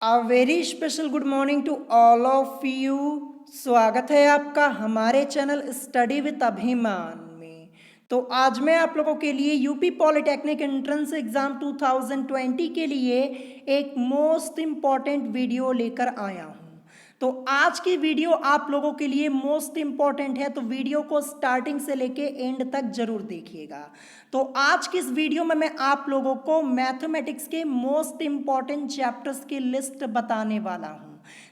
A very special good morning to all of you. स्वागत है आपका हमारे चैनल स्टडी विद अभिमान में। तो आज मैं आप लोगों के लिए यूपी पॉलिटेक्निक एंट्रेंस एग्जाम 2020 के लिए एक मोस्ट इम्पॉर्टेंट वीडियो लेकर आया हूँ। तो आज की वीडियो आप लोगों के लिए मोस्ट इम्पॉर्टेंट है, तो वीडियो को स्टार्टिंग से लेके एंड तक जरूर देखिएगा। तो आज की इस वीडियो में मैं आप लोगों को मैथमेटिक्स के मोस्ट इम्पॉर्टेंट चैप्टर्स की लिस्ट बताने वाला हूँ।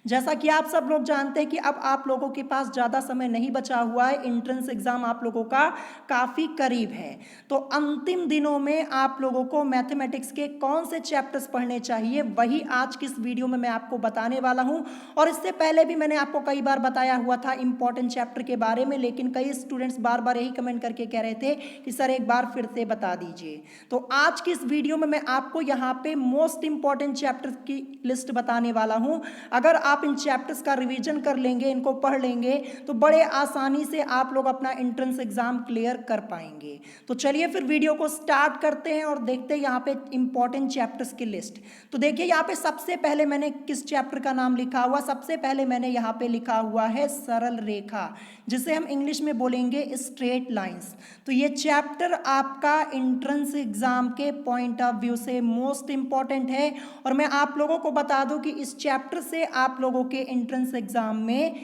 जैसा कि आप सब लोग जानते हैं कि अब आप लोगों के पास ज़्यादा समय नहीं बचा हुआ है, एंट्रेंस एग्जाम आप लोगों का काफ़ी करीब है। तो अंतिम दिनों में आप लोगों को मैथमेटिक्स के कौन से चैप्टर्स पढ़ने चाहिए वही आज की इस वीडियो में मैं आपको बताने वाला हूँ। और इससे पहले भी मैंने आपको कई बार बताया हुआ था इंपॉर्टेंट चैप्टर के बारे में, लेकिन कई स्टूडेंट्स बार बार यही कमेंट करके कह रहे थे कि सर एक बार फिर से बता दीजिए। तो आज की इस वीडियो में मैं आपको यहाँ पे मोस्ट इंपॉर्टेंट चैप्टर्स की लिस्ट बताने वाला हूँ। अगर आप इन चैप्टर्स का रिवीजन कर लेंगे, इनको पढ़ लेंगे, तो बड़े आसानी से आप लोग अपना एंट्रेंस एग्जाम क्लियर कर पाएंगे। तो चलिए फिर वीडियो को स्टार्ट करते हैं और देखते हैं यहाँ पे इंपॉर्टेंट चैप्टर्स की लिस्ट। तो देखिए यहाँ पे सबसे पहले मैंने किस चैप्टर का नाम लिखा हुआ, सबसे पहले मैंने यहाँ पे लिखा हुआ है सरल रेखा, जिसे हम इंग्लिश में बोलेंगे स्ट्रेट लाइंस। तो ये चैप्टर आपका एंट्रेंस एग्जाम के पॉइंट ऑफ व्यू से मोस्ट इंपॉर्टेंट है। और मैं आप लोगों को बता दूं कि इस चैप्टर से आप लोगों के एंट्रेंस एग्जाम में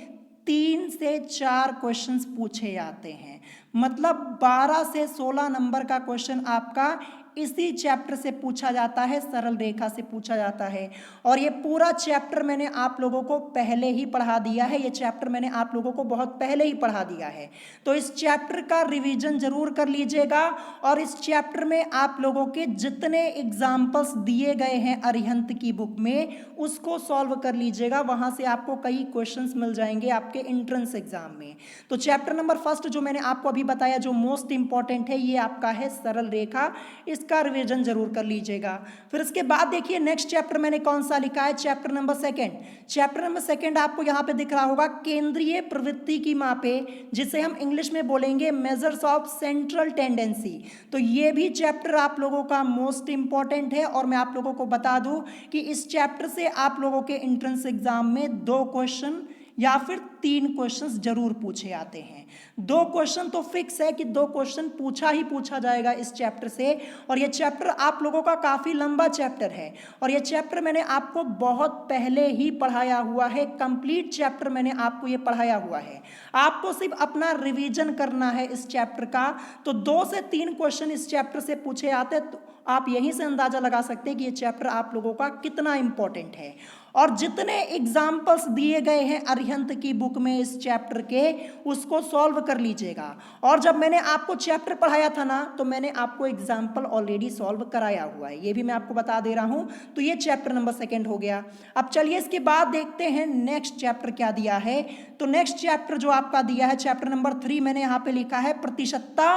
3 से 4 क्वेश्चंस पूछे जाते हैं। मतलब 12 से 16 नंबर का क्वेश्चन आपका इसी चैप्टर से पूछा जाता है, सरल रेखा से पूछा जाता है। और ये पूरा चैप्टर मैंने आप लोगों को पहले ही पढ़ा दिया है, ये चैप्टर मैंने आप लोगों को बहुत पहले ही पढ़ा दिया है। तो इस चैप्टर का रिवीजन जरूर कर लीजिएगा। और इस चैप्टर में आप लोगों के जितने एग्जाम्पल्स दिए गए हैं अरिहंत की बुक में, उसको सॉल्व कर लीजिएगा। वहां से आपको कई क्वेश्चंस मिल जाएंगे आपके एंट्रेंस एग्जाम में। तो चैप्टर नंबर फर्स्ट जो मैंने आपको अभी बताया, जो मोस्ट इंपॉर्टेंट है, ये आपका है सरल रेखा। इसका रिवीजन जरूर कर लीजिएगा। फिर इसके बाद देखिए नेक्स्ट चैप्टर मैंने कौन सा लिखा है, chapter number second. Chapter number second आपको यहाँ पे दिख रहा होगा केंद्रीय प्रवृत्ति की मापे, जिसे हम इंग्लिश में बोलेंगे मेजर्स ऑफ सेंट्रल टेंडेंसी। तो ये भी चैप्टर आप लोगों का मोस्ट इंपॉर्टेंट है। और मैं आप लोगों को बता दूं कि इस चैप्टर से आप लोगों के एंट्रेंस एग्जाम में 2 क्वेश्चन या फिर 3 क्वेश्चंस जरूर पूछे आते हैं। 2 क्वेश्चन तो फिक्स है कि 2 क्वेश्चन पूछा ही पूछा जाएगा इस चैप्टर से। और ये चैप्टर आप लोगों का काफी लंबा चैप्टर है, और ये चैप्टर मैंने आपको बहुत पहले ही पढ़ाया हुआ है। कंप्लीट चैप्टर मैंने आपको ये पढ़ाया हुआ है, आपको सिर्फ अपना रिवीजन करना है इस चैप्टर का। तो 2 से 3 क्वेश्चन इस चैप्टर से पूछे आते, तो आप यहीं से अंदाजा लगा सकते हैं कि ये चैप्टर आप लोगों का कितना इंपॉर्टेंट है। और जितने एग्जाम्पल्स दिए गए हैं अरिहंत की बुक में इस चैप्टर के, उसको सॉल्व कर लीजिएगा। और जब मैंने आपको चैप्टर पढ़ाया था ना, तो मैंने आपको एग्जाम्पल ऑलरेडी सॉल्व कराया हुआ है, ये भी मैं आपको बता दे रहा हूं। तो ये चैप्टर नंबर सेकंड हो गया। अब चलिए इसके बाद देखते हैं नेक्स्ट चैप्टर क्या दिया है। तो नेक्स्ट चैप्टर जो आपका दिया है, चैप्टर नंबर 3, मैंने यहाँ पे लिखा है प्रतिशतता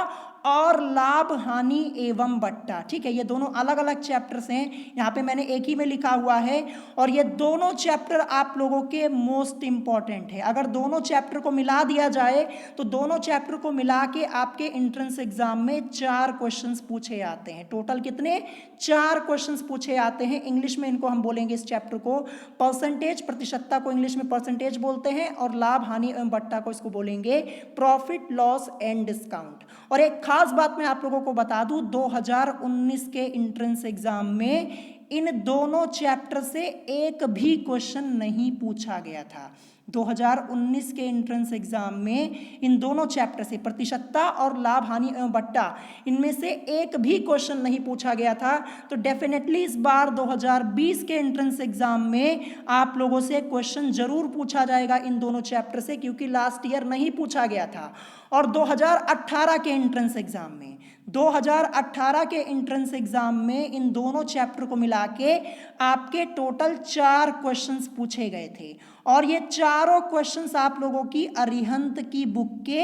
और लाभ हानि एवं बट्टा। ठीक है, ये दोनों अलग अलग चैप्टर्स हैं, यहाँ पे मैंने एक ही में लिखा हुआ है। और ये दोनों चैप्टर आप लोगों के मोस्ट इंपॉर्टेंट है। अगर दोनों चैप्टर को मिला दिया जाए, तो दोनों चैप्टर को मिला के आपके एंट्रेंस एग्जाम में 4 क्वेश्चंस पूछे आते हैं। टोटल कितने? 4 क्वेश्चंस पूछे आते हैं। इंग्लिश में इनको हम बोलेंगे इस चैप्टर को परसेंटेज, प्रतिशतता को इंग्लिश में परसेंटेज बोलते हैं, और लाभ हानि एवं बट्टा को इसको बोलेंगे प्रॉफिट लॉस एंड डिस्काउंट। और एक खास बात मैं आप लोगों को बता दूं, 2019 के एंट्रेंस एग्जाम में इन दोनों चैप्टर से एक भी क्वेश्चन नहीं पूछा गया था। 2019 के एंट्रेंस एग्जाम में इन दोनों चैप्टर से, प्रतिशतता और लाभ हानि एवं बट्टा, इनमें से एक भी क्वेश्चन नहीं पूछा गया था। तो डेफिनेटली इस बार 2020 के एंट्रेंस एग्जाम में आप लोगों से क्वेश्चन जरूर पूछा जाएगा इन दोनों चैप्टर से, क्योंकि लास्ट ईयर नहीं पूछा गया था। और 2018 के एंट्रेंस एग्जाम में, 2018 के एंट्रेंस एग्जाम में इन दोनों चैप्टर को मिला के आपके टोटल 4 क्वेश्चंस पूछे गए थे। और ये चारों क्वेश्चंस आप लोगों की अरिहंत की बुक के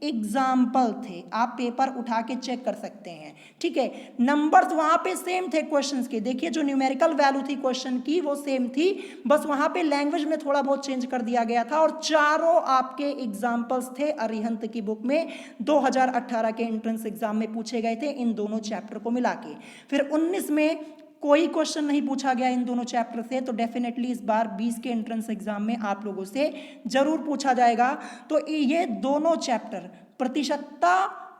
एग्जाम्पल थे। आप पेपर उठा के चेक कर सकते हैं। ठीक है, नंबर्स वहां पे सेम थे क्वेश्चंस के। देखिए जो न्यूमेरिकल वैल्यू थी क्वेश्चन की वो सेम थी, बस वहां पे लैंग्वेज में थोड़ा बहुत चेंज कर दिया गया था। और चारों आपके एग्जाम्पल्स थे अरिहंत की बुक में, 2018 के एंट्रेंस एग्जाम में पूछे गए थे इन दोनों चैप्टर को मिला के। फिर 19 में कोई क्वेश्चन नहीं पूछा गया इन दोनों चैप्टर से, तो डेफिनेटली इस बार 20 के एंट्रेंस एग्जाम में आप लोगों से जरूर पूछा जाएगा। तो ये दोनों चैप्टर प्रतिशतता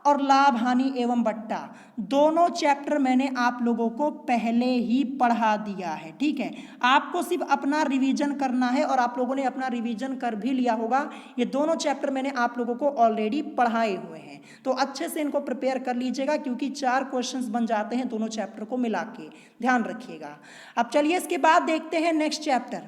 और लाभ हानि एवं बट्टा, दोनों चैप्टर मैंने आप लोगों को पहले ही पढ़ा दिया है, ठीक है। आपको सिर्फ अपना रिवीजन करना है और आप लोगों ने अपना रिवीजन कर भी लिया होगा। ये दोनों चैप्टर मैंने आप लोगों को ऑलरेडी पढ़ाए हुए हैं, तो अच्छे से इनको प्रिपेयर कर लीजिएगा, क्योंकि 4 क्वेश्चंस बन जाते हैं दोनों चैप्टर को मिला के, ध्यान रखिएगा। अब चलिए इसके बाद देखते हैं नेक्स्ट चैप्टर।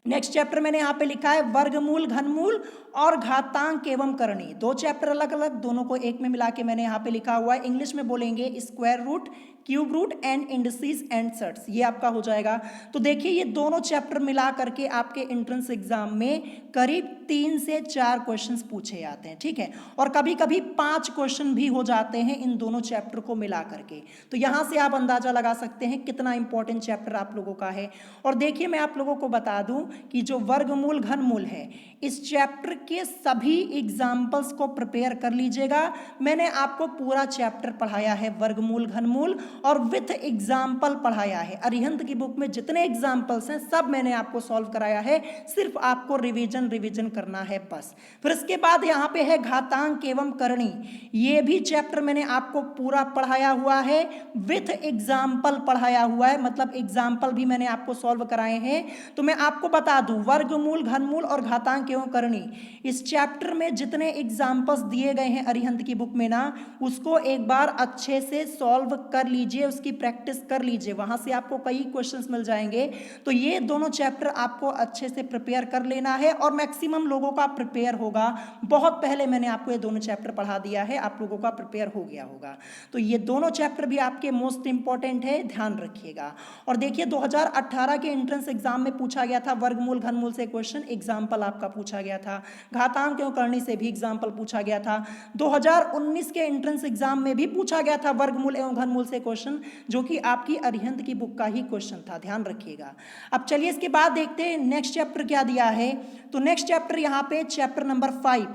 नेक्स्ट चैप्टर मैंने यहाँ पे लिखा है वर्गमूल, घनमूल और घातांक एवं करणी। 2 चैप्टर अलग अलग, दोनों को एक में मिला के मैंने यहाँ पे लिखा हुआ है। इंग्लिश में बोलेंगे square root, cube root and indices and sets, ये आपका हो जाएगा। तो देखिए ये दोनों चैप्टर मिला करके आपके एंट्रेंस एग्जाम में करीब 3 से 4 क्वेश्चंस पूछे जाते हैं, ठीक है। और कभी कभी 5 क्वेश्चन भी हो जाते हैं इन दोनों चैप्टर को मिला करके। तो यहाँ से आप अंदाजा लगा सकते हैं कितना इंपॉर्टेंट चैप्टर आप लोगों का है। और देखिए मैं आप लोगों को बता दूं कि जो वर्गमूल घनमूल है, इस चैप्टर के सभी एग्जाम्पल्स को प्रिपेयर कर लीजिएगा। मैंने आपको पूरा चैप्टर पढ़ाया है वर्गमूल घनमूल और विथ एग्जाम्पल पढ़ाया है। अरिहंत की बुक में जितने एग्जाम्पल्स हैं सब मैंने आपको सॉल्व कराया है, सिर्फ आपको रिवीजन करना है बस। फिर इसके बाद यहाँ पे है घातांक एवं करणी, ये भी चैप्टर मैंने आपको पूरा पढ़ाया हुआ है, विथ एग्जाम्पल पढ़ाया हुआ है, मतलब एग्जाम्पल भी मैंने आपको सॉल्व कराए हैं। तो मैं आपको बता दूं वर्गमूल, घनमूल और घातांक एवं करणी, इस चैप्टर में जितने एग्जाम्पल्स दिए गए हैं अरिहंत की बुक में ना, उसको एक बार अच्छे से सॉल्व कर लीजिए, उसकी प्रैक्टिस कर लीजिए, वहां से आपको कई क्वेश्चंस मिल जाएंगे। तो ये दोनों चैप्टर आपको अच्छे से प्रिपेयर कर लेना है और मैक्सिमम लोगों का प्रिपेयर होगा। बहुत पहले मैंने आपको ये दोनों चैप्टर पढ़ा दिया है, आप लोगों का प्रिपेयर हो गया होगा। तो ये दोनों चैप्टर भी आपके मोस्ट इंपॉर्टेंट है, ध्यान रखिएगा। और देखिए 2018 के एंट्रेंस एग्जाम में पूछा गया था वर्गमूल घनमूल से क्वेश्चन, एग्जाम्पल आपका पूछा गया था। घातांक एवं करणी से भी एग्जाम्पल पूछा गया था। 2019 के एंट्रेंस एग्जाम में भी पूछा गया था वर्गमूल एवं घनमूल से क्वेश्चन, जो कि आपकी अरिहंत की बुक का ही क्वेश्चन था, ध्यान रखिएगा। अब चलिए इसके बाद देखते हैं नेक्स्ट चैप्टर क्या दिया है। तो नेक्स्ट चैप्टर यहाँ पे चैप्टर नंबर 5,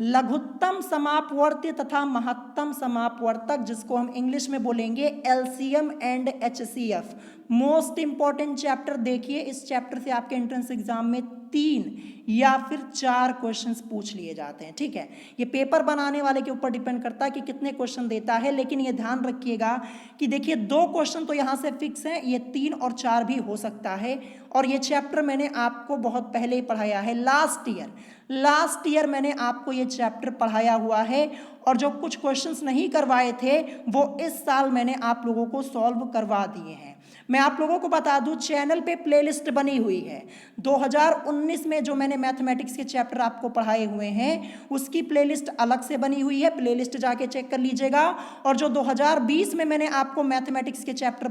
लघुत्तम समापवर्ती तथा महत्तम समापवर्तक, जिसको हम इंग्लिश में बोलेंगे LCM and HCF. Most important chapter. देखिए इस चैप्टर से आपके एंट्रेंस एग्जाम में 3 या फिर 4 क्वेश्चंस पूछ लिए जाते हैं, ठीक है। ये पेपर बनाने वाले के ऊपर डिपेंड करता है कि कितने क्वेश्चन देता है, लेकिन ये ध्यान रखिएगा कि देखिए 2 क्वेश्चन तो यहाँ से फिक्स हैं, ये 3 और 4 भी हो सकता है। और ये चैप्टर मैंने आपको बहुत पहले ही पढ़ाया है, लास्ट ईयर मैंने आपको ये चैप्टर पढ़ाया हुआ है। और जो कुछ क्वेश्चंस नहीं करवाए थे वो इस साल मैंने आप लोगों को सॉल्व करवा दिए हैं। मैं आप लोगों को बता दूं चैनल पे प्लेलिस्ट बनी हुई है। 2019 में जो मैंने मैथमेटिक्स के चैप्टर आपको पढ़ाए हुए हैं उसकी प्लेलिस्ट अलग से बनी हुई है, प्लेलिस्ट जाके चेक कर लीजिएगा। और जो 2020 में मैंने आपको मैथमेटिक्स के चैप्टर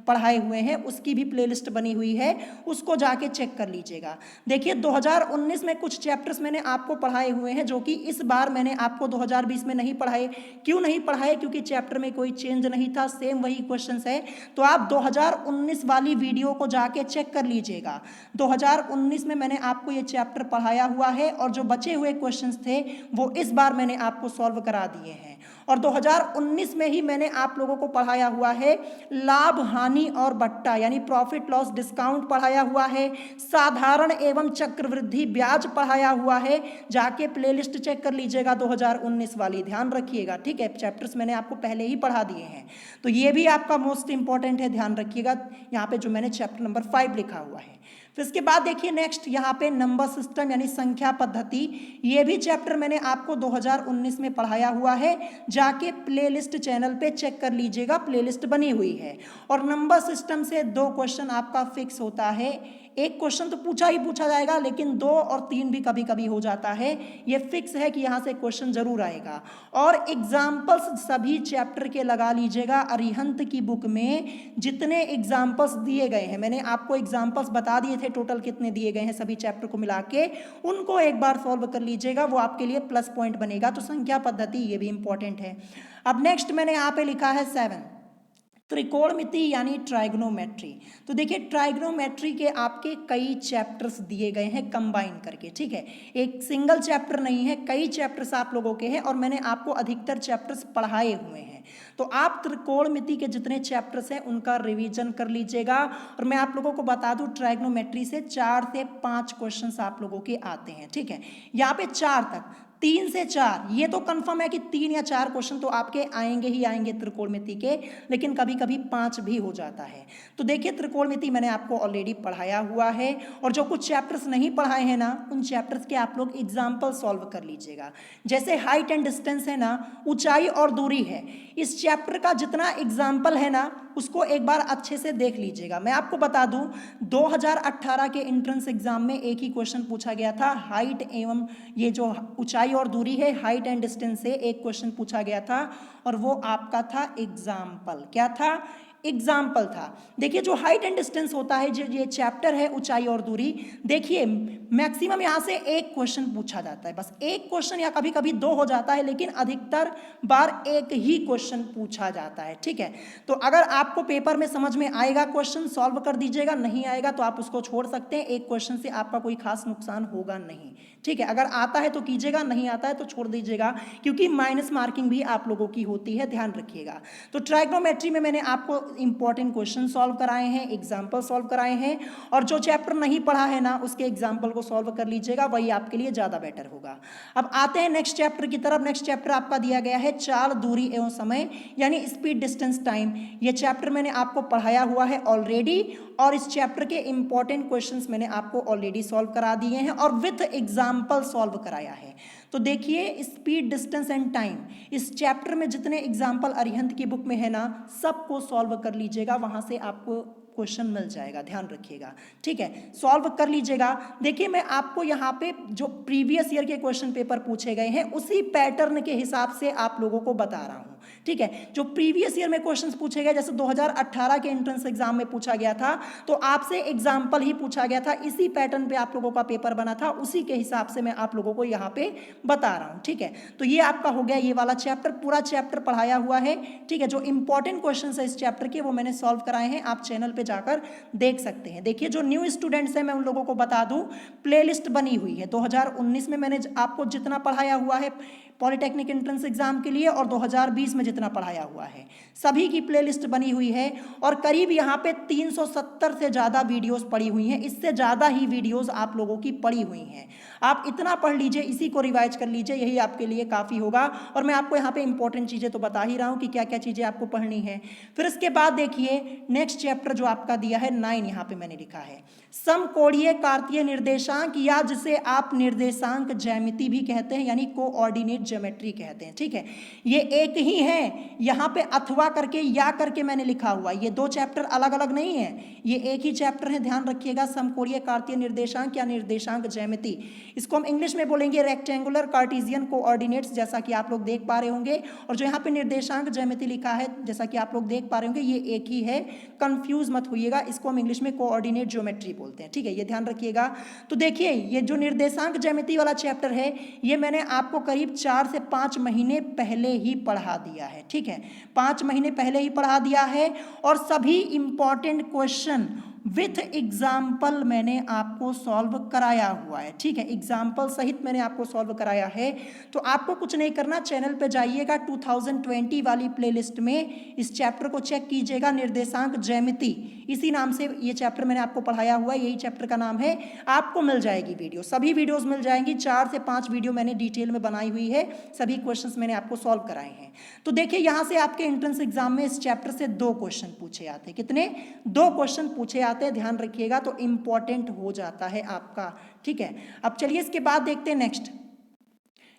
पढ़ाए हुए हैं उसकी भी प्लेलिस्ट बनी हुई है, उसको जाके चेक कर लीजिएगा। देखिए 2019 में कुछ चैप्टर्स मैंने आपको पढ़ाए हुए हैं जो कि इस बार मैंने आपको 2020 में नहीं पढ़ाए। क्यों नहीं पढ़ाए? क्योंकि चैप्टर में कोई चेंज नहीं था, सेम वही क्वेश्चंस है। तो आप 2019 वाली वीडियो को जाके चेक कर लीजिएगा। 2019 में मैंने आपको ये चैप्टर पढ़ाया हुआ है और जो बचे हुए क्वेश्चंस थे वो इस बार मैंने आपको सॉल्व करा दिए हैं। और 2019 में ही मैंने आप लोगों को पढ़ाया हुआ है लाभ हानि और बट्टा, यानी प्रॉफिट लॉस डिस्काउंट पढ़ाया हुआ है, साधारण एवं चक्रवृद्धि ब्याज पढ़ाया हुआ है। जाके प्लेलिस्ट चेक कर लीजिएगा 2019 वाली, ध्यान रखिएगा, ठीक है। चैप्टर्स मैंने आपको पहले ही पढ़ा दिए हैं, तो ये भी आपका मोस्ट इंपॉर्टेंट है, ध्यान रखिएगा। यहाँ पे जो मैंने चैप्टर नंबर 5 लिखा हुआ है। फिर इसके बाद देखिए नेक्स्ट यहाँ पे नंबर सिस्टम यानी संख्या पद्धति, ये भी चैप्टर मैंने आपको 2019 में पढ़ाया हुआ है। जाके प्लेलिस्ट चैनल पे चेक कर लीजिएगा, प्लेलिस्ट बनी हुई है। और नंबर सिस्टम से 2 क्वेश्चन आपका फिक्स होता है। एक क्वेश्चन तो पूछा ही पूछा जाएगा, लेकिन 2 और 3 भी कभी कभी हो जाता है। ये फिक्स है कि यहाँ से क्वेश्चन जरूर आएगा। और एग्जाम्पल्स सभी चैप्टर के लगा लीजिएगा। अरिहंत की बुक में जितने एग्जाम्पल्स दिए गए हैं, मैंने आपको एग्जाम्पल्स बता दिए थे टोटल कितने दिए गए हैं सभी चैप्टर को मिला के, उनको एक बार सॉल्व कर लीजिएगा, वो आपके लिए प्लस पॉइंट बनेगा। तो संख्या पद्धति ये भी इंपॉर्टेंट है। अब नेक्स्ट मैंने यहाँ पे लिखा है 7 त्रिकोणमिति यानी ट्राइगोनोमेट्री। तो देखिए ट्राइगोनोमेट्री के आपके कई चैप्टर्स दिए गए हैं कंबाइन करके, ठीक है, एक सिंगल चैप्टर नहीं है, कई चैप्टर्स आप लोगों के हैं और मैंने आपको अधिकतर चैप्टर्स पढ़ाए हुए हैं। तो आप त्रिकोणमिति के जितने चैप्टर्स हैं उनका रिवीजन कर लीजिएगा। और मैं आप लोगों को बता दूं ट्राइगोनोमेट्री से 4 से 5 क्वेश्चंस आप लोगों के आते हैं, ठीक है, यहाँ पे 4 तक, 3 से 4 ये तो कंफर्म है कि 3 या 4 क्वेश्चन तो आपके आएंगे ही आएंगे त्रिकोणमिति के, लेकिन कभी कभी 5 भी हो जाता है। तो देखिए त्रिकोणमिति मैंने आपको ऑलरेडी पढ़ाया हुआ है और जो कुछ चैप्टर्स नहीं पढ़ाए हैं ना उन चैप्टर्स के आप लोग एग्जाम्पल सॉल्व कर लीजिएगा। जैसे हाइट एंड डिस्टेंस है ना, ऊंचाई और दूरी है, इस चैप्टर का जितना एग्जाम्पल है ना उसको एक बार अच्छे से देख लीजिएगा। मैं आपको बता दूं 2018 के एंट्रेंस एग्जाम में एक ही क्वेश्चन पूछा गया था, हाइट एवं ये जो ऊंचाई और दूरी है, हाइट एंड डिस्टेंस से एक क्वेश्चन पूछा गया था और वो आपका था एग्जाम्पल। क्या था? एग्जाम्पल था। देखिए जो हाइट एंड डिस्टेंस होता है, जो ये चैप्टर है ऊंचाई और दूरी, देखिए मैक्सिमम यहाँ से एक क्वेश्चन पूछा जाता है, बस एक क्वेश्चन या कभी कभी 2 हो जाता है, लेकिन अधिकतर बार एक ही क्वेश्चन पूछा जाता है, ठीक है। तो अगर आपको पेपर में समझ में आएगा क्वेश्चन सॉल्व कर दीजिएगा, नहीं आएगा तो आप उसको छोड़ सकते हैं, एक क्वेश्चन से आपका कोई खास नुकसान होगा नहीं, ठीक है। अगर आता है तो कीजिएगा, नहीं आता है तो छोड़ दीजिएगा, क्योंकि माइनस मार्किंग भी आप लोगों की होती है, ध्यान रखिएगा। तो ट्राइगोनोमेट्री में मैंने आपको इंपॉर्टेंट क्वेश्चन सॉल्व कराए हैं, एग्जाम्पल सॉल्व कराए हैं, और जो चैप्टर नहीं पढ़ा है ना उसके एग्जाम्पल को सॉल्व कर लीजिएगा, वही आपके लिए ज़्यादा बेटर होगा। अब आते हैं नेक्स्ट चैप्टर की तरफ। नेक्स्ट चैप्टर आपका दिया गया है चाल, दूरी एवं समय, यानी स्पीड, डिस्टेंस, टाइम। ये चैप्टर मैंने आपको पढ़ाया हुआ है ऑलरेडी और इस चैप्टर के इंपॉर्टेंट क्वेश्चंस मैंने आपको ऑलरेडी सॉल्व करा दिए हैं और विथ एग्जाम्पल सॉल्व कराया है। तो देखिए स्पीड, डिस्टेंस एंड टाइम, इस चैप्टर में जितने एग्जाम्पल अरिहंत की बुक में है ना सबको सॉल्व कर लीजिएगा, वहां से आपको क्वेश्चन मिल जाएगा, ध्यान रखिएगा, ठीक है, सॉल्व कर लीजिएगा। देखिए मैं आपको यहाँ पे जो प्रीवियस ईयर के क्वेश्चन पेपर पूछे गए हैं उसी पैटर्न के हिसाब से आप लोगों को बता रहा हूँ, ठीक है। जो प्रीवियस ईयर में क्वेश्चंस पूछे गए, जैसे 2018 के एंट्रेंस एग्जाम में पूछा गया था, तो आपसे एग्जाम्पल ही पूछा गया था, इसी पैटर्न पे आप लोगों का पेपर बना था, उसी के हिसाब से मैं आप लोगों को यहाँ पे बता रहा हूँ, ठीक है। तो ये आपका हो गया ये वाला चैप्टर, पूरा चैप्टर पढ़ाया हुआ है, ठीक है। जो इंपॉर्टेंट क्वेश्चन है इस चैप्टर के वो मैंने सॉल्व कराए हैं, आप चैनल पे जाकर देख सकते हैं। देखिए जो न्यू स्टूडेंट्स हैं मैं उन लोगों को बता दूं, प्लेलिस्ट बनी हुई है 2019 में मैंने आपको जितना पढ़ाया हुआ है पॉलिटेक्निक एंट्रेंस एग्जाम के लिए और 2020 में जितना पढ़ाया हुआ है सभी की प्लेलिस्ट बनी हुई है और करीब यहाँ पे 370 से ज़्यादा वीडियोस पड़ी हुई हैं, इससे ज़्यादा ही वीडियोस आप लोगों की पड़ी हुई हैं। आप इतना पढ़ लीजिए, इसी को रिवाइज कर लीजिए, यही आपके लिए काफ़ी होगा। और मैं आपको यहाँ पे इंपॉर्टेंट चीज़ें तो बता ही रहा हूँ कि क्या क्या चीज़ें आपको पढ़नी है। फिर इसके बाद देखिए नेक्स्ट चैप्टर जो आपका दिया है 9, यहाँ पे मैंने लिखा है समकोणीय कार्तीय निर्देशांक, या जिसे आप निर्देशांक ज्यामिति भी कहते हैं, यानी कोऑर्डिनेट ज्योमेट्री कहते हैं, ठीक है। ये एक ही है, यहाँ पे अथवा करके या करके मैंने लिखा हुआ, ये 2 चैप्टर अलग अलग नहीं है, ये एक ही चैप्टर है, ध्यान रखिएगा। समकोणीय कार्तीय निर्देशांक या निर्देशांक ज्यामिति, इसको हम इंग्लिश में बोलेंगे रेक्टेंगुलर कार्टेशियन कोऑर्डिनेट्स, जैसा कि आप लोग देख पा रहे होंगे। और जो यहाँ पे निर्देशांक ज्यामिति लिखा है जैसा कि आप लोग देख पा रहे होंगे, ये एक ही है, कंफ्यूज मत होइएगा, इसको हम इंग्लिश में कोऑर्डिनेट ज्योमेट्री बोलते हैं, ठीक है, ये ध्यान रखिएगा। तो देखिए ये जो निर्देशांक ज्यामिति वाला चैप्टर है ये मैंने आपको करीब 4 से 5 महीने पहले ही पढ़ा दिया है, ठीक है, 5 महीने पहले ही पढ़ा दिया है और सभी इंपॉर्टेंट क्वेश्चन विथ एग्जाम्पल मैंने आपको सॉल्व कराया हुआ है, ठीक है, एग्जाम्पल सहित मैंने आपको सॉल्व कराया है। तो आपको कुछ नहीं करना, चैनल पे जाइएगा, 2020 वाली प्लेलिस्ट में इस चैप्टर को चेक कीजिएगा, निर्देशांक ज्यामिति, इसी नाम से ये चैप्टर मैंने आपको पढ़ाया हुआ है, यही चैप्टर का नाम है, आपको मिल जाएगी वीडियो, सभी वीडियोस मिल जाएंगी, 4 से 5 वीडियो मैंने डिटेल में बनाई हुई है, सभी क्वेश्चंस मैंने आपको सॉल्व कराए हैं। तो देखिए यहाँ से आपके एंट्रेंस एग्जाम में इस चैप्टर से 2 क्वेश्चन पूछे आते हैं, कितने? 2 क्वेश्चन पूछे आते हैं, ध्यान रखिएगा, तो इंपॉर्टेंट हो जाता है आपका, ठीक है। अब चलिए इसके बाद देखते हैं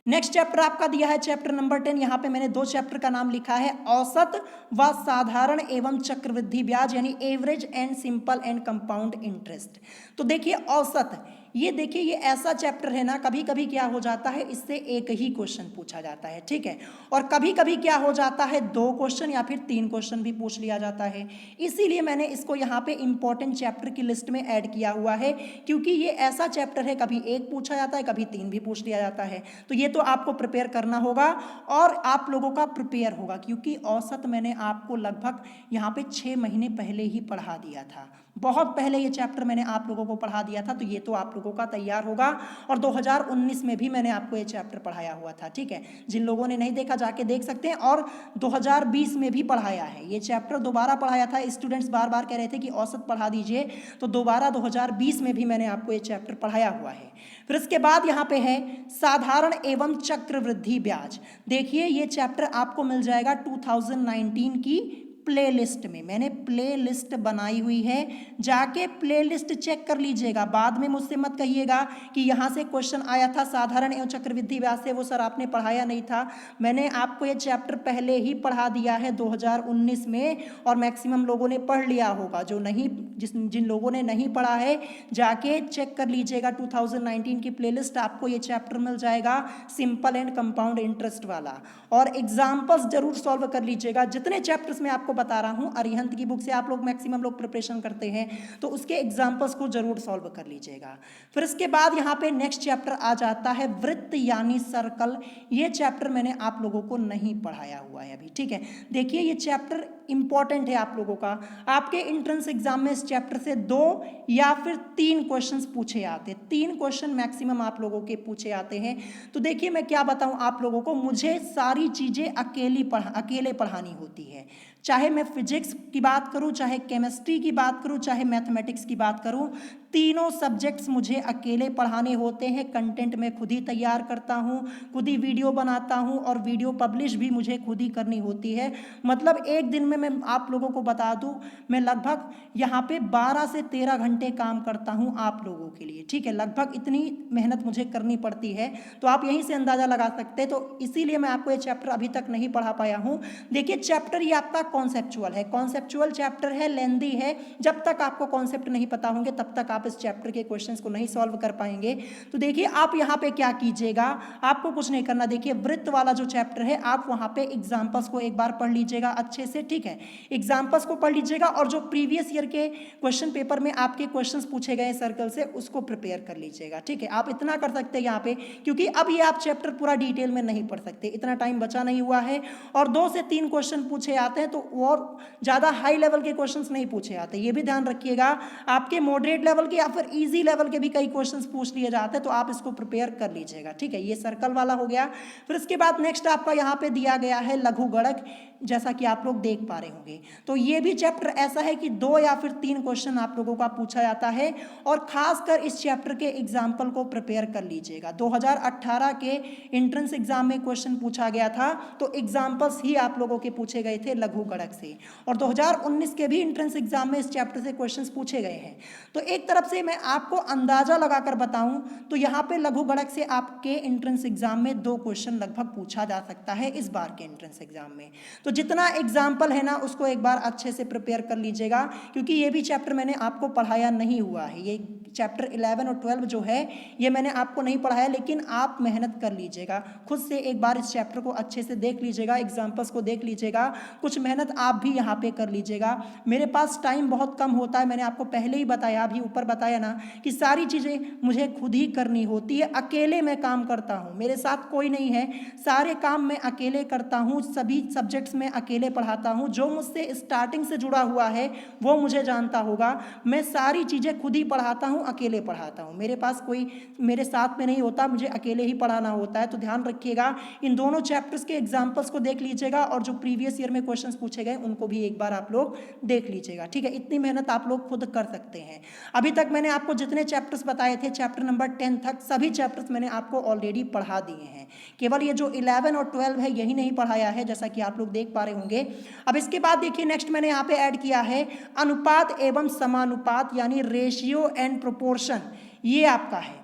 नेक्स्ट चैप्टर आपका दिया है चैप्टर नंबर 10, यहाँ पे मैंने 2 चैप्टर का नाम लिखा है औसत व साधारण एवं चक्रवृद्धि ब्याज, यानी average and simple and compound interest. तो देखिए औसत, ये देखिए ये ऐसा चैप्टर है ना, कभी कभी क्या हो जाता है इससे एक ही क्वेश्चन पूछा जाता है, ठीक है, और कभी कभी क्या हो जाता है 2 क्वेश्चन या फिर 3 क्वेश्चन भी पूछ लिया जाता है। इसीलिए मैंने इसको यहाँ पे इंपॉर्टेंट चैप्टर की लिस्ट में ऐड किया हुआ है, क्योंकि ये ऐसा चैप्टर है कभी 1 पूछा जाता है, कभी 3 भी पूछ लिया जाता है। तो ये तो आपको प्रिपेयर करना होगा और आप लोगों का प्रिपेयर होगा, क्योंकि औसत मैंने आपको लगभग यहाँ पे 6 महीने पहले ही पढ़ा दिया था, बहुत पहले ये चैप्टर मैंने आप लोगों को पढ़ा दिया था। तो ये तो आप लोगों का तैयार होगा, और 2019 में भी मैंने आपको ये चैप्टर पढ़ाया हुआ था, ठीक है। जिन लोगों ने नहीं देखा जाके देख सकते हैं, और 2020 में भी पढ़ाया है ये चैप्टर, दोबारा पढ़ाया था। स्टूडेंट्स बार बार कह रहे थे कि औसत पढ़ा दीजिए, तो दोबारा 2020 में भी मैंने आपको ये चैप्टर पढ़ाया हुआ है। फिर इसके बाद यहाँ पे है साधारण एवं चक्रवृद्धि ब्याज। देखिए ये चैप्टर आपको मिल जाएगा 2019 की प्लेलिस्ट में, मैंने प्लेलिस्ट बनाई हुई है, जाके प्लेलिस्ट चेक कर लीजिएगा। बाद में मुझसे मत कहिएगा कि यहाँ से क्वेश्चन आया था साधारण एवं चक्रवृद्धि ब्याज से, वो सर आपने पढ़ाया नहीं था। मैंने आपको ये चैप्टर पहले ही पढ़ा दिया है 2019 में, और मैक्सिमम लोगों ने पढ़ लिया होगा। जिन लोगों ने नहीं पढ़ा है जाके चेक कर लीजिएगा 2019 की प्लेलिस्ट, आपको ये चैप्टर मिल जाएगा सिंपल एंड कंपाउंड इंटरेस्ट वाला। और एग्जाम्पल्स जरूर सॉल्व कर लीजिएगा। जितने चैप्टर्स में आपको बता रहा हूं, अरिहंत की बुक से आप लोग मैक्सिमम लोग प्रिपरेशन करते हैं, तो उसके एग्जाम्पल्स को जरूर सॉल्व कर लीजिएगा। फिर इसके बाद यहाँ पे नेक्स्ट चैप्टर आ जाता है वृत्त यानी सर्कल। ये चैप्टर मैंने आप लोगों को नहीं पढ़ाया हुआ है अभी, ठीक है। देखिए ये चैप्टर इंपॉर्टेंट है आप लोगों का। आपके एंट्रेंस एग्जाम में इस चैप्टर से 2 या फिर 3 क्वेश्चंस पूछे आते, 3 क्वेश्चन मैक्सिमम आप लोगों के पूछे आते हैं। तो देखिए मैं क्या बताऊं आप लोगों को, मुझे सारी चीजें अकेले पढ़ानी होती है। चाहे मैं फिजिक्स की बात करूं, चाहे केमिस्ट्री की बात करूं, चाहे मैथमेटिक्स की बात करूं, तीनों सब्जेक्ट्स मुझे अकेले पढ़ाने होते हैं। कंटेंट मैं खुद ही तैयार करता हूं, खुद ही वीडियो बनाता हूं, और वीडियो पब्लिश भी मुझे खुद ही करनी होती है। मतलब एक दिन में मैं आप लोगों को बता दूं, मैं लगभग यहाँ पे 12 से 13 घंटे काम करता हूं आप लोगों के लिए, ठीक है। लगभग इतनी मेहनत मुझे करनी पड़ती है, तो आप यहीं से अंदाजा लगा सकते हैं। तो इसीलिए मैं आपको ये चैप्टर अभी तक नहीं पढ़ा पाया हूँ। देखिए चैप्टर ये आपका कॉन्सेप्चुअल है, कॉन्सेप्चुअल चैप्टर है, लेंदी है। जब तक आपको कॉन्सेप्ट नहीं पता होंगे तब तक आप इस चैप्टर के क्वेश्चंस को नहीं सॉल्व कर पाएंगे। तो देखिए आप यहाँ पे क्या कीजिएगा, आपको कुछ नहीं करना। देखिए वृत्त वाला जो चैप्टर है, आप वहाँ पे एग्जाम्पल्स को एक बार पढ़ लीजिएगा अच्छे से, ठीक है। एग्जाम्पल्स को पढ़ लीजिएगा, और जो प्रीवियस ईयर के क्वेश्चन पेपर में आपके क्वेश्चंस पूछे गए सर्कल से, उसको प्रिपेयर कर लीजिएगा, ठीक है। आप इतना कर सकते हैं यहाँ पे, क्योंकि अब ये आप चैप्टर पूरा डिटेल में नहीं पढ़ सकते, इतना टाइम बचा नहीं हुआ है, और 2 से 3 क्वेश्चन पूछे आते हैं, तो और ज़्यादा हाई लेवल के क्वेश्चंस नहीं पूछे आते। ये भी ध्यान रखिएगा, आपके मॉडरेट लेवल के या फिर इजी लेवल के भी कई क्वेश्चंस पूछ लिए जाते हैं, तो आप इसको प्रिपेयर कर लीजिएगा, ठीक है। ये सर्कल वाला हो गया। फिर इसके बाद नेक्स्ट आपका यहाँ पे दिया गया है लघु गणक, जैसा कि आप लोग देख पा रहे होंगे। तो ये भी चैप्टर ऐसा है कि 2 या फिर 3 क्वेश्चन आप लोगों का पूछा जाता है, और खासकर इस चैप्टर के एग्जाम्पल को प्रिपेयर कर लीजिएगा। 2018 के एंट्रेंस एग्जाम में क्वेश्चन पूछा गया था, तो एग्जाम्पल्स ही आप लोगों के पूछे गए थे लघु गणक से, और 2019 के भी एंट्रेंस एग्जाम में इस चैप्टर से क्वेश्चंस पूछे गए हैं। तो एक तरफ से मैं आपको अंदाजा लगाकर बताऊं तो यहाँ पे लघु गणक से आपके एंट्रेंस एग्जाम में 2 क्वेश्चन लगभग पूछा जा सकता है इस बार के एंट्रेंस एग्जाम में। तो जितना एग्जाम्पल है ना, उसको एक बार अच्छे से प्रिपेयर कर लीजिएगा, क्योंकि ये भी चैप्टर मैंने आपको पढ़ाया नहीं हुआ है। ये चैप्टर 11 और 12 जो है, ये मैंने आपको नहीं पढ़ाया, लेकिन आप मेहनत कर लीजिएगा खुद से, एक बार इस चैप्टर को अच्छे से देख लीजिएगा, एग्जाम्पल्स को देख लीजिएगा, कुछ मेहनत आप भी यहाँ पे कर लीजिएगा। मेरे पास टाइम बहुत कम होता है, मैंने आपको पहले ही बताया, अभी ऊपर बताया ना, कि सारी चीज़ें मुझे खुद ही करनी होती है, अकेले मैं काम करता हूँ, मेरे साथ कोई नहीं है, सारे काम मैं अकेले करता हूँ, सभी सब्जेक्ट्स में अकेले पढ़ाता हूँ। जो मुझसे स्टार्टिंग से जुड़ा हुआ है वो मुझे जानता होगा, मैं सारी चीज़ें खुद ही पढ़ाता हूँ, अकेले पढ़ाता हूँ, मेरे पास कोई मेरे साथ में नहीं होता, मुझे अकेले ही पढ़ाना होता है। तो ध्यान रखिएगा, इन दोनों चैप्टर्स के एग्जाम्पल्स को देख लीजिएगा, और जो प्रीवियस ईयर में क्वेश्चंस पूछे गए उनको भी एक बार आप लोग देख लीजिएगा, ठीक है। इतनी मेहनत आप लोग खुद कर सकते हैं। अभी तक मैंने आपको जितने चैप्टर्स बताए थे, चैप्टर नंबर 10 तक सभी चैप्टर्स मैंने आपको ऑलरेडी पढ़ा दिए हैं। केवल ये जो 11 और 12 है यही नहीं पढ़ाया है, जैसा कि आप लोग देख पा रहे होंगे। अब इसके बाद देखिए नेक्स्ट मैंने यहाँ पे ऐड किया है अनुपात एवं समानुपात, यानी रेशियो एंड प्रोपोर्शन। ये आपका है,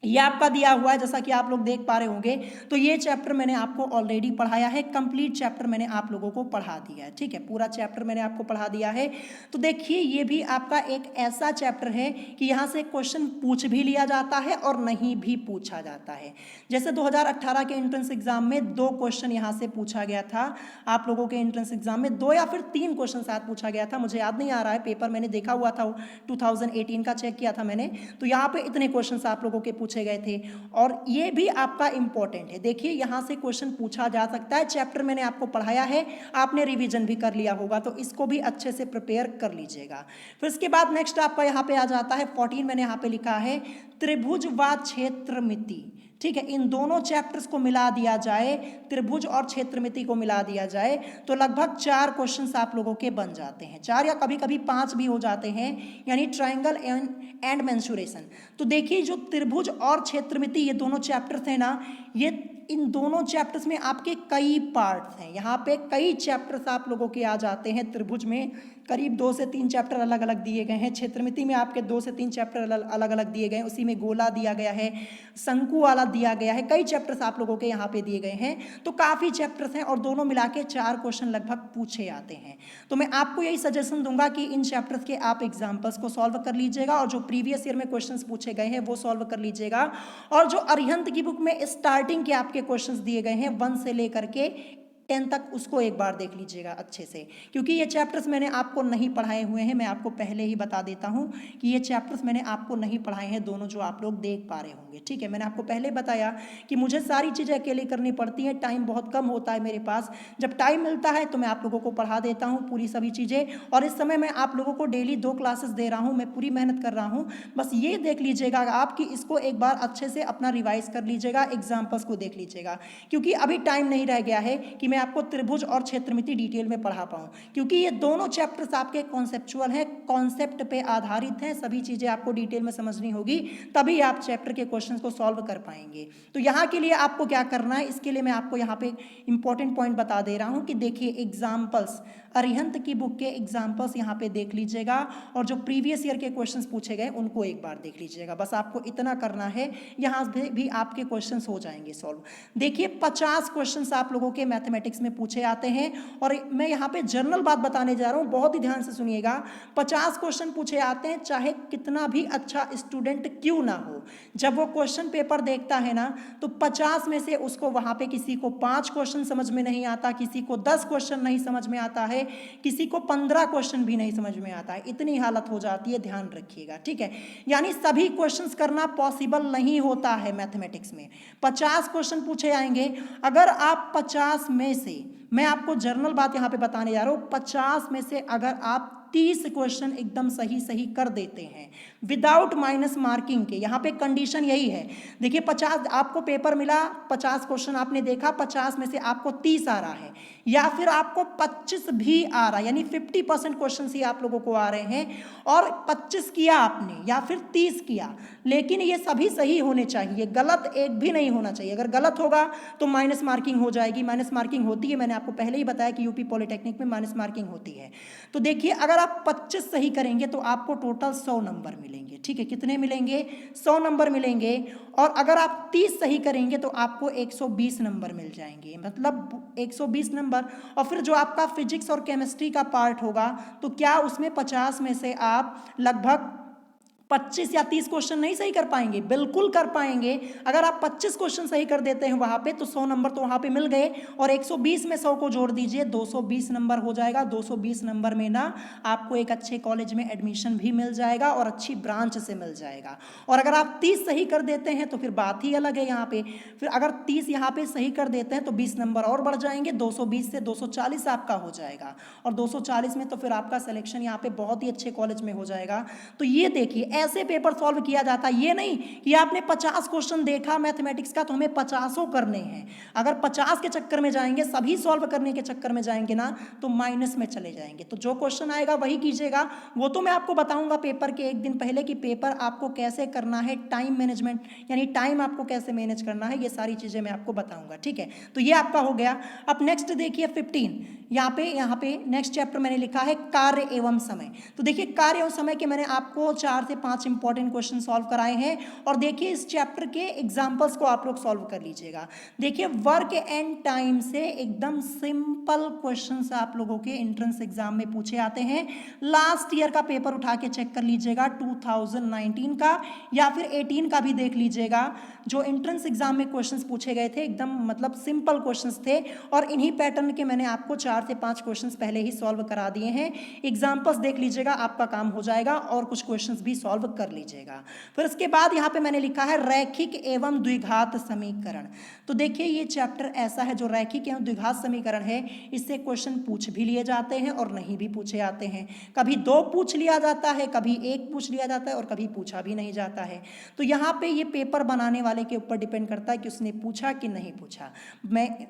ये आपका दिया हुआ है जैसा कि आप लोग देख पा रहे होंगे। तो ये चैप्टर मैंने आपको ऑलरेडी पढ़ाया है, कंप्लीट चैप्टर मैंने आप लोगों को पढ़ा दिया है, ठीक है, पूरा चैप्टर मैंने आपको पढ़ा दिया है। तो देखिए ये भी आपका एक ऐसा चैप्टर है कि यहाँ से क्वेश्चन पूछ भी लिया जाता है और नहीं भी पूछा जाता है। जैसे 2018 के एंट्रेंस एग्जाम में 2 क्वेश्चन यहाँ से पूछा गया था, आप लोगों के एंट्रेंस एग्जाम में 2 या फिर 3 क्वेश्चन शायद पूछा गया था, मुझे याद नहीं आ रहा है, पेपर मैंने देखा हुआ था 2018 का चेक किया था मैंने। तो यहाँ पे इतने क्वेश्चन आप लोगों के पूछे गए थे और ये भी आपका इंपॉर्टेंट है। देखिए यहाँ से क्वेश्चन पूछा जा सकता है, चैप्टर मैंने आपको पढ़ाया है, आपने रिवीजन भी कर लिया होगा, तो इसको भी अच्छे से प्रिपेयर कर लीजिएगा। फिर इसके बाद नेक्स्ट आपका यहाँ पे आ जाता है 14, मैंने यहाँ पे लिखा है त्रिभुज व क्षेत्रमिति, ठीक है। इन दोनों चैप्टर्स को मिला दिया जाए, त्रिभुज और क्षेत्रमिति को मिला दिया जाए तो लगभग 4 क्वेश्चंस आप लोगों के बन जाते हैं, 4 या कभी कभी 5 भी हो जाते हैं, यानी ट्रायंगल एंड मेंसुरेशन। तो देखिए जो त्रिभुज और क्षेत्रमिति ये दोनों चैप्टर्स हैं ना, ये इन दोनों चैप्टर्स में आपके कई पार्ट्स हैं, यहाँ पे कई चैप्टर्स आप लोगों के आ जाते हैं। त्रिभुज में करीब 2 से 3 चैप्टर अलग अलग दिए गए हैं, क्षेत्रमिति में आपके 2 से 3 चैप्टर अलग अलग दिए गए हैं, उसी में गोला दिया गया है, शंकु वाला दिया गया है, कई चैप्टर्स आप लोगों के यहाँ पे दिए गए हैं। तो काफ़ी चैप्टर्स हैं और दोनों मिला के 4 क्वेश्चन लगभग पूछे आते हैं। तो मैं आपको यही सजेशन दूंगा कि इन चैप्टर्स के आप एग्जाम्पल्स को सॉल्व कर लीजिएगा और जो प्रीवियस ईयर में क्वेश्चन पूछे गए हैं वो सॉल्व कर लीजिएगा। और जो अरिहंत की बुक में स्टार्टिंग के आपके क्वेश्चंस दिए गए हैं 1 से लेकर के 10 तक, उसको एक बार देख लीजिएगा अच्छे से, क्योंकि ये चैप्टर्स मैंने आपको नहीं पढ़ाए हुए हैं। मैं आपको पहले ही बता देता हूं कि ये चैप्टर्स मैंने आपको नहीं पढ़ाए हैं, दोनों जो आप लोग देख पा रहे होंगे, ठीक है। मैंने आपको पहले बताया कि मुझे सारी चीज़ें अकेले करनी पड़ती हैं, टाइम बहुत कम होता है मेरे पास, जब टाइम मिलता है तो मैं आप लोगों को पढ़ा देता हूँ पूरी सभी चीज़ें। और इस समय मैं आप लोगों को डेली 2 क्लासेस दे रहा हूँ, मैं पूरी मेहनत कर रहा हूँ। बस ये देख लीजिएगा आप कि इसको एक बार अच्छे से अपना रिवाइज कर लीजिएगा, एग्जाम्पल्स को देख लीजिएगा, क्योंकि अभी टाइम नहीं रह गया है कि मैं आपको त्रिभुज और क्षेत्रमिति डिटेल में पढ़ा पाऊं, क्योंकि ये दोनों चैप्टर्स आपके कॉन्सेप्चुअल हैं, कॉन्सेप्ट पे आधारित हैं, सभी चीजें आपको डिटेल में समझनी होगी, तभी आप चैप्टर के क्वेश्चंस को सॉल्व कर पाएंगे। तो यहाँ के लिए आपको क्या करना है, इसके लिए मैं आपको यहाँ पे इंपॉर्टेंट पॉइंट बता दे रहा हूँ कि देखिए एग्जाम्पल्स, अरिहंत की बुक के एग्जाम्पल्स यहाँ पे देख लीजिएगा और जो प्रीवियस ईयर के क्वेश्चंस पूछे गए उनको एक बार देख लीजिएगा, बस आपको इतना करना है, यहाँ भी आपके क्वेश्चंस हो जाएंगे सॉल्व। देखिए 50 क्वेश्चंस आप लोगों के मैथमेटिक्स में पूछे आते हैं और मैं यहाँ पे जनरल बात बताने जा रहा हूँ, बहुत ही ध्यान से सुनिएगा। 50 क्वेश्चन पूछे आते हैं, चाहे कितना भी अच्छा स्टूडेंट क्यों ना हो, जब वो क्वेश्चन पेपर देखता है ना तो 50 में से उसको वहाँ पे किसी को 5 क्वेश्चन समझ में नहीं आता, किसी को 10 क्वेश्चन नहीं समझ में आता है, किसी को 15 क्वेश्चन भी नहीं समझ में आता है, इतनी हालत हो जाती है, ध्यान रखिएगा, ठीक है। यानी सभी क्वेश्चंस करना पॉसिबल नहीं होता है मैथमेटिक्स में। 50 क्वेश्चन पूछे आएंगे, अगर आप 50 में से, मैं आपको जर्नल बात यहाँ पे बताने जा रहा हूँ, 50 में से अगर आप 30 क्वेश्चन एकदम सही कर देते हैं विदाउट माइनस मार्किंग के, यहाँ पे कंडीशन यही है। देखिए 50 आपको पेपर मिला, 50 क्वेश्चन आपने देखा, 50 में से आपको 30 आ रहा है या फिर आपको 25 भी आ रहा है, यानी 50% क्वेश्चन ही आप लोगों को आ रहे हैं और 25 किया आपने या फिर 30 किया, लेकिन ये सभी सही होने चाहिए, गलत एक भी नहीं होना चाहिए। अगर गलत होगा तो माइनस मार्किंग हो जाएगी, माइनस मार्किंग होती है, मैंने आपको पहले ही बताया कि यूपी पॉलिटेक्निक में माइनस मार्किंग होती है। तो देखिए अगर आप 25 सही करेंगे तो आपको टोटल 100 नंबर मिलेंगे, ठीक है। कितने मिलेंगे? 100 नंबर मिलेंगे। और अगर आप 30 सही करेंगे तो आपको 120 नंबर मिल जाएंगे, मतलब 120 नंबर। और फिर जो आपका फिजिक्स और केमिस्ट्री का पार्ट होगा तो क्या उसमें 50 में से आप लगभग 25 या 30 क्वेश्चन नहीं सही कर पाएंगे? बिल्कुल कर पाएंगे। अगर आप 25 क्वेश्चन सही कर देते हैं वहां पे तो 100 नंबर तो वहां पे मिल गए, और 120 में 100 को जोड़ दीजिए, 220 नंबर हो जाएगा। 220 नंबर में ना आपको एक अच्छे कॉलेज में एडमिशन भी मिल जाएगा और अच्छी ब्रांच से मिल जाएगा। और अगर आप 30 सही कर देते हैं तो फिर बात ही अलग है यहाँ पे। फिर अगर 30 यहाँ पे सही कर देते हैं तो 20 नंबर और बढ़ जाएंगे, 220 से 240 आपका हो जाएगा, और 240 में तो फिर आपका सिलेक्शन यहाँ पे बहुत ही अच्छे कॉलेज में हो जाएगा। तो ये देखिए ऐसे पेपर सॉल्व किया जाता है, ये नहीं कि आपने 50 क्वेश्चन देखा मैथमेटिक्स का तो हमें 50 करने हैं। अगर 50 के चक्कर में जाएंगे, सभी सॉल्व करने के चक्कर में जाएंगे ना तो माइनस में चले जाएंगे। तो जो क्वेश्चन आएगा वही कीजिएगा। वो तो मैं आपको बताऊंगा पेपर के एक दिन पहले कि पेपर आपको कैसे करना है, टाइम मैनेजमेंट यानी टाइम आपको कैसे मैनेज करना है, ये सारी चीजें मैं आपको बताऊंगा, ठीक है। तो ये आपका हो गया। अब नेक्स्ट देखिए 15, यहाँ पे नेक्स्ट चैप्टर मैंने लिखा है कार्य एवं समय। तो देखिए कार्य एवं समय के मैंने आपको 4 से 5 इंपॉर्टेंट क्वेश्चन सॉल्व कराए हैं। और देखिए इस चैप्टर के एग्जाम्पल्स को आप लोग सॉल्व कर लीजिएगा। देखिए वर्क एंड टाइम से एकदम सिंपल क्वेश्चंस आप लोगों के एंट्रेंस एग्जाम में पूछे आते हैं। लास्ट ईयर का पेपर उठा के चेक कर लीजिएगा, 2019 का या फिर 18 का भी देख लीजिएगा। जो एंट्रेंस एग्जाम में क्वेश्चंस पूछे गए थे एकदम मतलब सिंपल क्वेश्चंस थे, और इन्हीं पैटर्न के मैंने आपको 4 से 5 क्वेश्चंस पहले ही सॉल्व करा दिए हैं। एग्जाम्पल्स देख लीजिएगा, आपका काम हो जाएगा, और कुछ क्वेश्चंस भी सॉल्व कर लीजिएगा। फिर उसके बाद यहाँ पे मैंने लिखा है रैखिक एवं द्विघात समीकरण। तो देखिए ये चैप्टर ऐसा है जो रैखिक एवं द्विघात समीकरण है, इससे क्वेश्चन पूछ भी लिए जाते हैं और नहीं भी पूछे जाते हैं। कभी 2 पूछ लिया जाता है, कभी 1 पूछ लिया जाता है, और कभी पूछा भी नहीं जाता है। तो यहाँ पे ये पेपर बनाने वाले के ऊपर डिपेंड करता है कि उसने पूछा कि नहीं पूछा।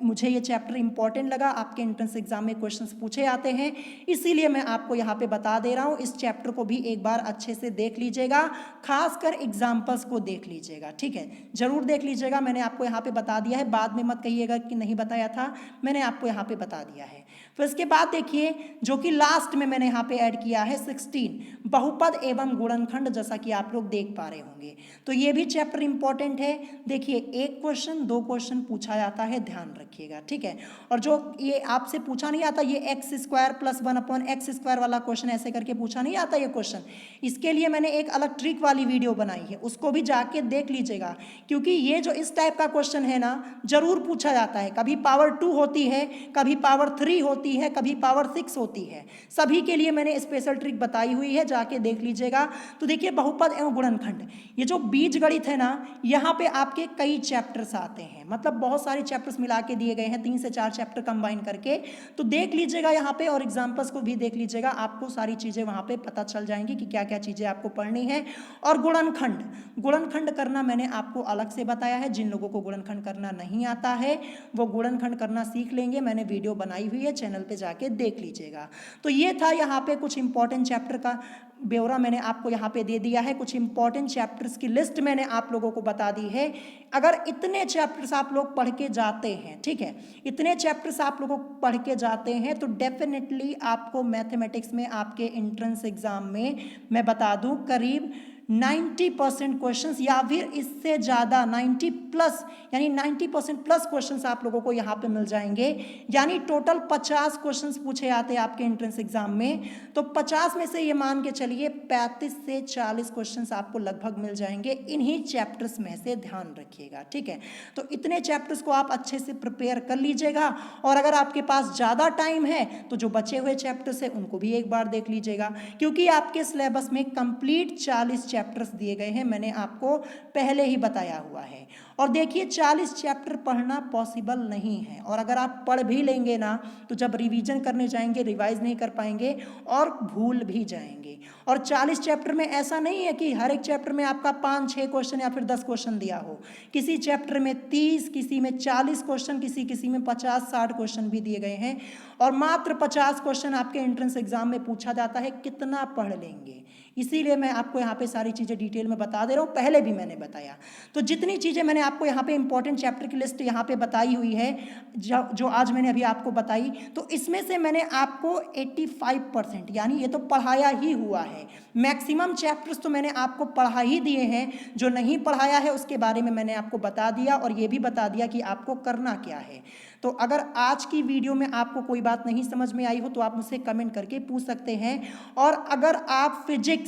मुझे ये चैप्टर इंपॉर्टेंट लगा, आपके एंट्रेंस एग्जाम में क्वेश्चंस पूछे आते हैं, इसीलिए मैं आपको यहाँ पे बता दे रहा हूँ। इस चैप्टर को भी एक बार अच्छे से देख लीजिएगा, खासकर एग्जाम्पल्स को देख लीजिएगा, ठीक है, जरूर देख लीजिएगा। मैंने आपको यहाँ पे बता दिया है, बाद में मत कहिएगा कि नहीं बताया था, मैंने आपको यहाँ पे बता दिया है। फिर इसके बाद देखिए जो कि लास्ट में मैंने यहाँ पे ऐड किया है 16 बहुपद एवं गुणनखंड, जैसा कि आप लोग देख पा रहे होंगे। तो ये भी चैप्टर इंपॉर्टेंट है। देखिए 1 क्वेश्चन 2 क्वेश्चन पूछा जाता है, ध्यान रखिएगा, ठीक है। और जो ये आपसे पूछा नहीं आता, ये x² + 1/x² वाला क्वेश्चन ऐसे करके पूछा नहीं आता ये क्वेश्चन, इसके लिए मैंने एक अलग ट्रिक वाली वीडियो बनाई है, उसको भी जाके देख लीजिएगा। क्योंकि ये जो इस टाइप का क्वेश्चन है ना, जरूर पूछा जाता है। कभी पावर 2 होती है, कभी पावर 3 होती है, कभी पावर 6 होती है। सभी के लिए मैंने स्पेशल ट्रिक बताई हुई है, जाके देख लीजिएगा। तो देखिए बहुपद एवं गुणनखंड, ये जो बीजगणित है ना, यहाँ पे आपके कई चैप्टर्स आते हैं, मतलब बहुत सारे चैप्टर्स मिला के दिए गए हैं, 3 से 4 चैप्टर कंबाइन करके। तो देख लीजिएगा यहाँ पे, और एग्जाम्पल्स को भी देख लीजिएगा, आपको सारी चीजें वहां पे पता चल जाएंगी कि क्या क्या चीजें आपको पढ़नी है। और गुणनखंड करना मैंने आपको अलग से बताया है। जिन लोगों को गुणनखंड करना नहीं आता है वो गुणनखंड करना सीख लेंगे, मैंने वीडियो बनाई हुई है, चैनल पे जाके देख लीजिएगा। तो ये था यहाँ पे कुछ इंपॉर्टेंट चैप्टर का ब्यौरा मैंने आपको यहाँ पे दे दिया है, कुछ इंपॉर्टेंट चैप्टर्स की लिस्ट मैंने आप लोगों को बता दी है। अगर इतने चैप्टर्स आप लोग पढ़ के जाते हैं, ठीक है, इतने चैप्टर्स आप लोगों को पढ़ के जाते हैं, तो डेफिनेटली आपको मैथमेटिक्स में आपके एंट्रेंस एग्जाम में मैं बता दूं करीब 90% क्वेश्चंस या फिर इससे ज़्यादा 90+ यानी 90% प्लस क्वेश्चंस आप लोगों को यहाँ पे मिल जाएंगे। यानी टोटल 50 क्वेश्चंस पूछे आते हैं आपके एंट्रेंस एग्जाम में, तो 50 में से ये मान के चलिए 35 से 40 क्वेश्चंस आपको लगभग मिल जाएंगे इन्हीं चैप्टर्स में से, ध्यान रखिएगा, ठीक है। तो इतने चैप्टर्स को आप अच्छे से प्रिपेयर कर लीजिएगा, और अगर आपके पास ज़्यादा टाइम है तो जो बचे हुए चैप्टर्स हैं उनको भी एक बार देख लीजिएगा, क्योंकि आपके सिलेबस में कंप्लीट 40 चैप्टर्स दिए गए हैं, मैंने आपको पहले ही बताया हुआ है। और देखिए 40 चैप्टर पढ़ना पॉसिबल नहीं है, और अगर आप पढ़ भी लेंगे ना तो जब रिवीजन करने जाएंगे रिवाइज नहीं कर पाएंगे और भूल भी जाएंगे। और 40 चैप्टर में ऐसा नहीं है कि हर एक चैप्टर में आपका 5-6 क्वेश्चन या फिर 10 क्वेश्चन दिया हो। किसी चैप्टर में 30, किसी में 40 क्वेश्चन, किसी में 50-60 क्वेश्चन भी दिए गए हैं, और मात्र 50 क्वेश्चन आपके एंट्रेंस एग्जाम में पूछा जाता है। कितना पढ़ लेंगे, इसीलिए मैं आपको यहाँ पे सारी चीज़ें डिटेल में बता दे रहा हूँ, पहले भी मैंने बताया। तो जितनी चीज़ें मैंने आपको यहाँ पे इंपॉर्टेंट चैप्टर की लिस्ट यहाँ पे बताई हुई है, जो आज मैंने अभी आपको बताई, तो इसमें से मैंने आपको 85% यानी ये तो पढ़ाया ही हुआ है। मैक्सिमम चैप्टर्स तो मैंने आपको पढ़ा ही दिए हैं, जो नहीं पढ़ाया है उसके बारे में मैंने आपको बता दिया, और ये भी बता दिया कि आपको करना क्या है। तो अगर आज की वीडियो में आपको कोई बात नहीं समझ में आई हो तो आप मुझसे कमेंट करके पूछ सकते हैं। और अगर आप फिजिक्स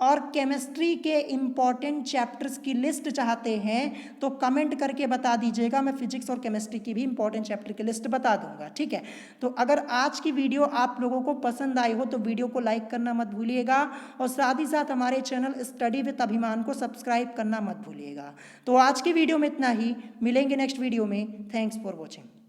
और केमिस्ट्री के इम्पॉर्टेंट चैप्टर्स की लिस्ट चाहते हैं तो कमेंट करके बता दीजिएगा, मैं फिजिक्स और केमिस्ट्री की भी इम्पॉर्टेंट चैप्टर की लिस्ट बता दूंगा, ठीक है। तो अगर आज की वीडियो आप लोगों को पसंद आई हो तो वीडियो को लाइक करना मत भूलिएगा, और साथ ही साथ हमारे चैनल स्टडी विद अभिमान को सब्सक्राइब करना मत भूलिएगा। तो आज की वीडियो में इतना ही, मिलेंगे नेक्स्ट वीडियो में। Thanks for watching.